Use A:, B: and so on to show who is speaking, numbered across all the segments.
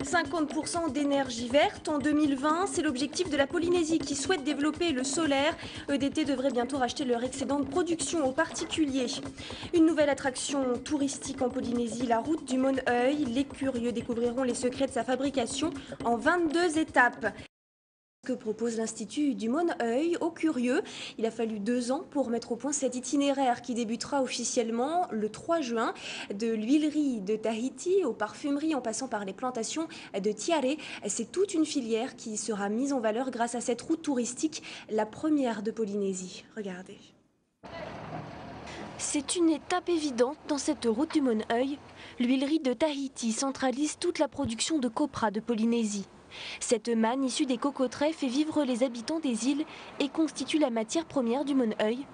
A: 50% d'énergie verte en 2020, c'est l'objectif de la Polynésie qui souhaite développer le solaire. EDT devrait bientôt racheter leur excédent de production aux particuliers. Une nouvelle attraction touristique en Polynésie, la route du Moneuil. Les curieux découvriront les secrets de sa fabrication en 22 étapes. Que propose l'Institut du Moneuil aux curieux. Il a fallu 2 ans pour mettre au point cet itinéraire qui débutera officiellement le 3 juin. De l'huilerie de Tahiti aux parfumeries en passant par les plantations de Tiare. C'est toute une filière qui sera mise en valeur grâce à cette route touristique, la première de Polynésie. Regardez. C'est une étape évidente dans cette route du Moneuil. L'huilerie de Tahiti centralise toute la production de copra de Polynésie. Cette manne issue des cocoteraies fait vivre les habitants des îles et constitue la matière première du Moneuil.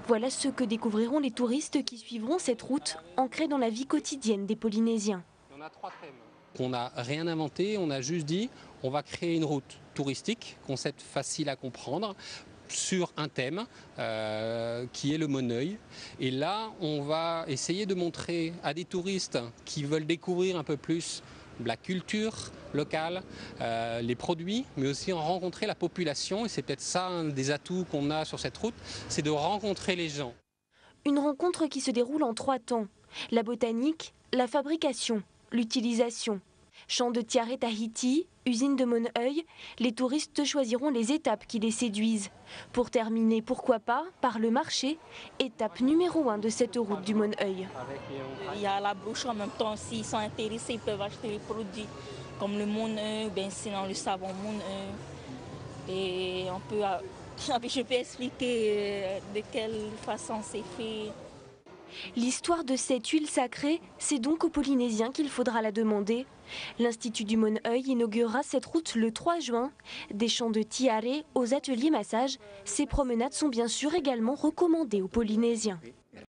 A: Voilà ce que découvriront les touristes qui suivront cette route ancrée dans la vie quotidienne des Polynésiens.
B: On a 3 thèmes. On n'a rien inventé, on a juste dit on va créer une route touristique, concept facile à comprendre, sur un thème qui est le Moneuil. Et là, on va essayer de montrer à des touristes qui veulent découvrir un peu plus la culture locale, les produits, mais aussi en rencontrer la population. Et c'est peut-être ça un des atouts qu'on a sur cette route, c'est de rencontrer les gens.
A: Une rencontre qui se déroule en 3 temps. La botanique, la fabrication, l'utilisation. Champ de Tiare Tahiti, usine de Moneuil, les touristes choisiront les étapes qui les séduisent. Pour terminer, pourquoi pas, par le marché, étape numéro 1 de cette route du Moneuil.
C: Il y a la broche en même temps, s'ils sont intéressés, ils peuvent acheter les produits comme le Moneuil, sinon le savon Moneuil. Et je peux expliquer de quelle façon c'est fait.
A: L'histoire de cette huile sacrée, c'est donc aux Polynésiens qu'il faudra la demander. L'Institut du Moneuil inaugurera cette route le 3 juin. Des champs de Tiare aux ateliers massage, ces promenades sont bien sûr également recommandées aux Polynésiens.